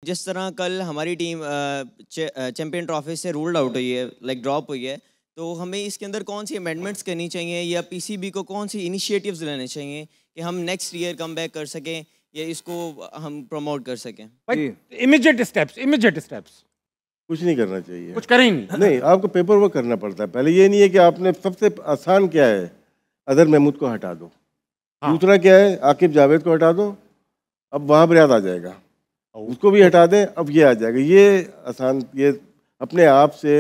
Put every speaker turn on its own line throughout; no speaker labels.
जिस तरह कल हमारी टीम चैंपियन ट्रॉफी से रूल्ड आउट हुई है, लाइक ड्रॉप हुई है, तो हमें इसके अंदर कौन सी अमेंडमेंट्स करनी चाहिए या पीसीबी को कौन सी इनिशिएटिव्स लेने चाहिए कि हम नेक्स्ट ईयर कम बैक कर सकें या इसको हम प्रमोट कर सकें?
इमीडिएट स्टेप्स
कुछ नहीं करना चाहिए,
कुछ करें नहीं।
नहीं, आपको पेपर वर्क करना पड़ता है पहले। ये नहीं है कि आपने, सबसे आसान क्या है, अदर महमूद को हटा दो।
हाँ।
दूसरा क्या है, आकिब जावेद को हटा दो, अब वहाब रियाद आ जाएगा, उसको भी हटा दें, अब ये आ जाएगा। ये आसान, ये अपने आप से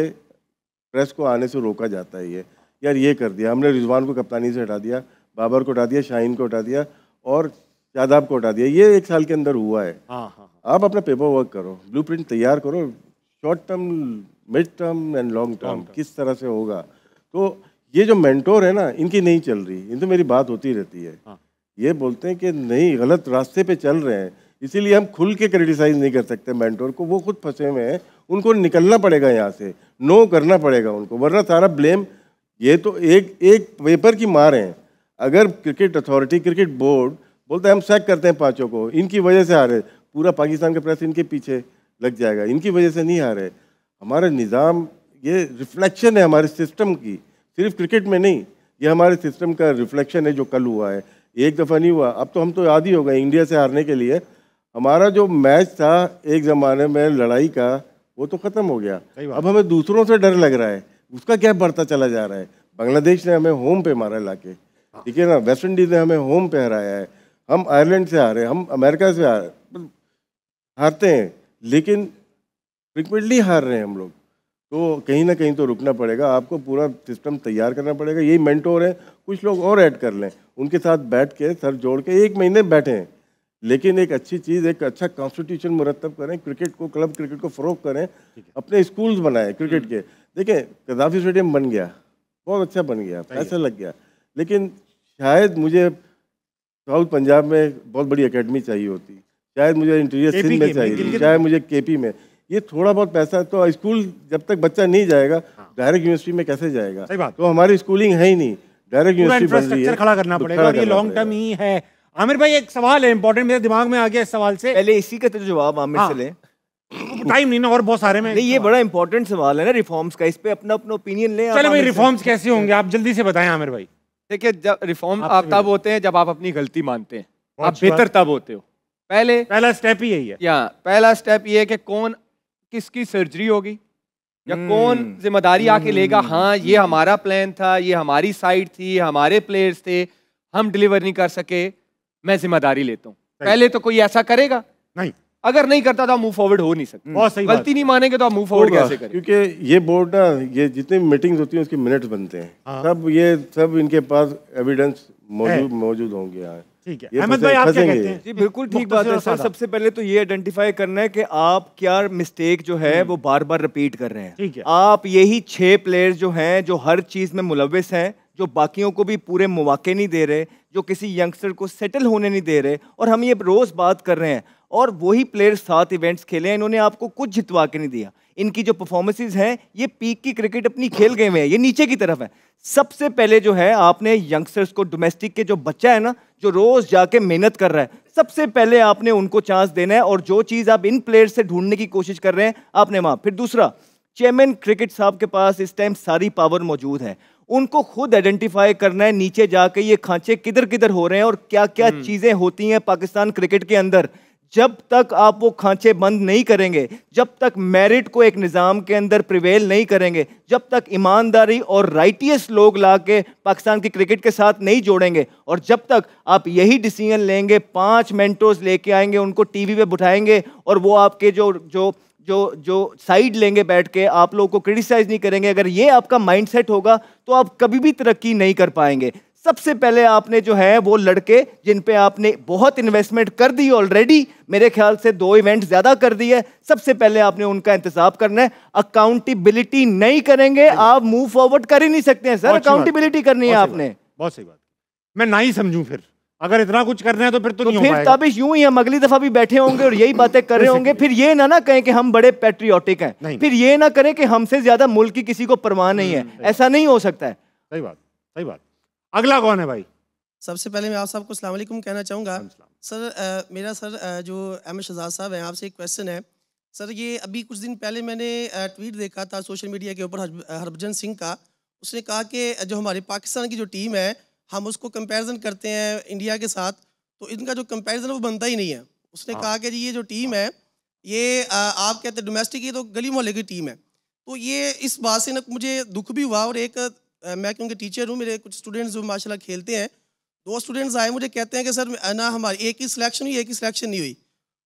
प्रेस को आने से रोका जाता है। ये यार ये कर दिया हमने, रिजवान को कप्तानी से हटा दिया, बाबर को हटा दिया, शाहीन को हटा दिया और शादाब को हटा दिया। ये 1 साल के अंदर हुआ है। आप अपना पेपर वर्क करो, ब्लूप्रिंट तैयार करो, short term, mid term and long term किस तरह से होगा। तो ये जो मेंटोर है ना, इनकी नहीं चल रही, इन तो मेरी बात होती रहती है। ये बोलते हैं कि नहीं, गलत रास्ते पे चल रहे हैं, इसीलिए हम खुल के क्रिटिसाइज नहीं कर सकते मेंटोर को। वो खुद फंसे हुए हैं, उनको निकलना पड़ेगा यहाँ से, नो करना पड़ेगा उनको, वरना सारा ब्लेम, ये तो एक पेपर की मार है। अगर क्रिकेट अथॉरिटी, क्रिकेट बोर्ड बोलते हैं हम सैक करते हैं 5 को, इनकी वजह से आ रहे, पूरा पाकिस्तान का प्रेस इनके पीछे लग जाएगा, इनकी वजह से नहीं आ रहे। हमारा निज़ाम, ये रिफ्लेक्शन है हमारे सिस्टम की, सिर्फ क्रिकेट में नहीं, ये हमारे सिस्टम का रिफ्लेक्शन है जो कल हुआ है। एक दफ़ा नहीं हुआ, अब तो हम तो आदी हो गए इंडिया से हारने के लिए। हमारा जो मैच था एक ज़माने में लड़ाई का, वो तो ख़त्म हो गया। अब हमें दूसरों से डर लग रहा है, उसका क्या बढ़ता चला जा रहा है। बांग्लादेश ने हमें होम पे मारा लाके, ठीक है ना, वेस्ट इंडीज़ ने हमें होम पे हराया है, हम आयरलैंड से हारे, हम अमेरिका से हारते हैं, लेकिन फ्रिक्वेंटली हार रहे हैं हम लोग। तो कहीं ना कहीं तो रुकना पड़ेगा, आपको पूरा सिस्टम तैयार करना पड़ेगा। यही मेंटोर है, कुछ लोग और ऐड कर लें, उनके साथ बैठ के सर जोड़ के 1 महीने बैठें, लेकिन एक अच्छी चीज़, एक अच्छा कॉन्स्टिट्यूशन मुरतब करें, क्रिकेट को, क्लब क्रिकेट को फ़रोग करें, अपने स्कूल्स बनाएं क्रिकेट के। देखें, कदाफी स्टेडियम बन गया, बहुत अच्छा बन गया, पैसा लग गया, लेकिन शायद मुझे साउथ पंजाब में बहुत बड़ी एकेडमी चाहिए होती, शायद मुझे इंटीरियर सिंध में चाहिए, शायद मुझे केपी में। ये थोड़ा बहुत पैसा, तो स्कूल जब तक बच्चा नहीं जाएगा, डायरेक्ट यूनिवर्सिटी में कैसे जाएगा? तो हमारी स्कूलिंग है ही नहीं, डायरेक्ट यूनिवर्सिटी बन रही है,
खड़ा करना पड़ेगा, और ये लॉन्ग टर्म ही है। आमिर भाई, एक सवाल है इंपॉर्टेंट, मेरे दिमाग में आ गया इस सवाल से,
पहले इसी का तो जवाब आमिर से ले,
टाइम नहीं ना, और बहुत सारे में।
नहीं, ये बड़ा इंपॉर्टेंट सवाल है ना रिफॉर्म्स का, इस पे अपना अपना ओपिनियन ले।
चलो भाई, रिफॉर्म्स कैसे होंगे आप जल्दी से बताएं आमिर भाई।
देखिए, जब रिफॉर्म आप तब होते हैं जब आप अपनी गलती मानते हैं, आप बेहतर तब होते हो। पहला स्टेप ही यही है, या पहला स्टेप ये है कि कौन किसकी सर्जरी होगी, या कौन जिम्मेदारी आके लेगा, हाँ ये हमारा प्लान था, ये हमारी साइड थी, हमारे प्लेयर्स थे, हम डिलीवर नहीं कर सके, मैं जिम्मेदारी लेता हूँ। पहले तो कोई ऐसा करेगा नहीं, अगर नहीं करता तो आप मूव फॉरवर्ड हो नहीं सकते। बहुत सही, गलती नहीं मानेंगे तो आप मूव फॉरवर्ड कैसे करें?
क्योंकि ये बोर्ड ना, ये जितनी मीटिंग्स होती हैं उसके मिनट्स बनते हैं, सब ये सब इनके पास एविडेंस मौजूद होंगे यहाँ।
ठीक है, अहमद भाई आप क्या कहते हैं?
जी बिल्कुल ठीक बात है सर। सबसे पहले तो ये आइडेंटिफाई करना है कि आप क्या मिस्टेक जो है वो बार बार रिपीट कर रहे हैं।
ठीक है,
आप यही 6 प्लेयर्स जो हैं, जो हर चीज में मुलविस हैं, जो बाकियों को भी पूरे मौके नहीं दे रहे, जो किसी यंगस्टर को सेटल होने नहीं दे रहे, और हम ये रोज बात कर रहे हैं, और वही प्लेयर्स 7 इवेंट्स खेले हैं, इन्होंने आपको कुछ जितवा के नहीं दिया। इनकी जो परफॉर्मेंसेज हैं, ये पीक की क्रिकेट अपनी खेल गए हुए हैं, ये नीचे की तरफ है। सबसे पहले जो है आपने यंगस्टर्स को, डोमेस्टिक के जो बच्चा है ना, जो रोज जाके मेहनत कर रहा है, सबसे पहले आपने उनको चांस देना है, और जो चीज आप इन प्लेयर्स से ढूंढने की कोशिश कर रहे हैं आपने वहां। फिर दूसरा, चेयरमैन क्रिकेट साहब के पास इस टाइम सारी पावर मौजूद है, उनको खुद आइडेंटिफाई करना है नीचे जाके ये खांचे किधर किधर हो रहे हैं और क्या क्या चीजें होती हैं पाकिस्तान क्रिकेट के अंदर। जब तक आप वो खांचे बंद नहीं करेंगे, जब तक मेरिट को एक निज़ाम के अंदर प्रिवेल नहीं करेंगे, जब तक ईमानदारी और राइटियस लोग ला के पाकिस्तान की क्रिकेट के साथ नहीं जोड़ेंगे, और जब तक आप यही डिसीजन लेंगे, 5 मेंटोर्स लेके आएंगे, उनको टीवी पे बिठाएंगे, और वो आपके जो जो जो जो साइड लेंगे बैठ के, आप लोगों को क्रिटिसाइज नहीं करेंगे, अगर ये आपका माइंडसेट होगा तो आप कभी भी तरक्की नहीं कर पाएंगे। सबसे पहले आपने जो है वो लड़के जिन पे आपने बहुत इन्वेस्टमेंट कर दी ऑलरेडी, मेरे ख्याल से 2 इवेंट ज्यादा कर दी है, सबसे पहले आपने उनका इंतजाम करना है। अकाउंटेबिलिटी नहीं करेंगे आप मूव फॉरवर्ड कर ही नहीं सकते हैं सर, अकाउंटेबिलिटी करनी है आपने।
बहुत सही बात, मैं ना ही समझूं फिर, अगर इतना कुछ करना है तो फिर तो नहीं हो
फिर
पाएगा।
तब यूं ही हम अगली दफा भी बैठे होंगे और यही बातें कर रहे होंगे, फिर ये ना कहें कि हम बड़े पैट्रियोटिक हैं, फिर ये ना करें कि हमसे ज्यादा मुल्क की किसी को परवाह नहीं है, ऐसा नहीं हो सकता है।
सही बात, सही बात। अगला कौन है भाई?
सबसे पहले मैं आप सबको अस्सलाम वालेकुम कहना चाहूँगा। सर मेरा जो अहमद शहजाद साहब हैं, आपसे एक क्वेश्चन है सर ये अभी कुछ दिन पहले मैंने ट्वीट देखा था सोशल मीडिया के ऊपर हरभजन सिंह का। उसने कहा कि जो हमारी पाकिस्तान की जो टीम है हम उसको कंपैरिजन करते हैं इंडिया के साथ, तो इनका जो कंपैरिजन वो बनता ही नहीं है। उसने कहा कि जी ये जो टीम है ये आप कहते हैं डोमेस्टिक, ये तो गली मोहल्ले की टीम है। तो ये इस बात से ना मुझे दुख भी हुआ। और एक मैं क्योंकि टीचर हूँ, मेरे कुछ स्टूडेंट्स जो माशाल्लाह खेलते हैं, 2 स्टूडेंट्स आए मुझे कहते हैं कि सर ना हमारी एक ही सिलेक्शन हुई, एक ही सिलेक्शन नहीं हुई।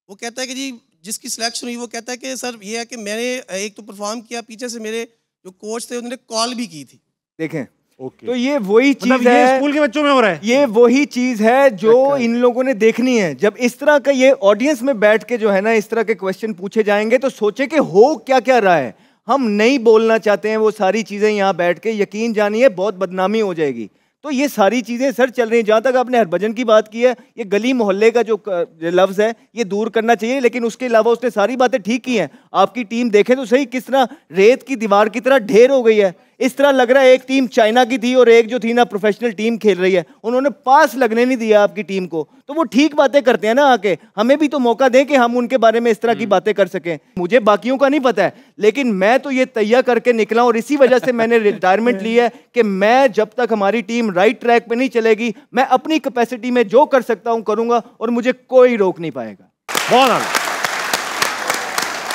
वो कहता है कि जी जिसकी सिलेक्शन हुई वो कहता है कि सर ये है कि मैंने एक तो परफॉर्म किया, पीछे से मेरे जो कोच थे उन्होंने कॉल भी की थी।
देखें तो ये वही चीज है,
ये स्कूल के बच्चों में हो रहा है,
ये वही चीज है जो इन लोगों ने देखनी है। जब इस तरह का ये ऑडियंस में बैठ के जो है ना इस तरह के क्वेश्चन पूछे जाएंगे तो सोचे कि हो क्या क्या रहा है। हम नहीं बोलना चाहते हैं वो सारी चीजें यहाँ बैठ के, यकीन जानिए बहुत बदनामी हो जाएगी। तो ये सारी चीजें सर चल रही हैं। जहाँ तक आपने हरभजन की बात की है, ये गली मोहल्ले का जो लफ्ज है ये दूर करना चाहिए, लेकिन उसके अलावा उसने सारी बातें ठीक की हैं। आपकी टीम देखें तो सही किस तरह रेत की दीवार की तरह ढेर हो गई है। इस तरह लग रहा है एक टीम चाइना की थी और एक जो थी ना प्रोफेशनल टीम खेल रही है। उन्होंने पास लगने नहीं दिया आपकी टीम को, तो वो ठीक बातें करते हैं ना आके। हमें भी तो मौका दें कि हम उनके बारे में इस तरह की बातें कर सकें। मुझे बाकियों का नहीं पता है, लेकिन मैं तो ये तैयार करके निकला और इसी वजह से मैंने रिटायरमेंट ली है कि मैं जब तक हमारी टीम राइट ट्रैक पे नहीं चलेगी, मैं अपनी कैपेसिटी में जो कर सकता हूं करूंगा और मुझे कोई रोक नहीं पाएगा।
बहुत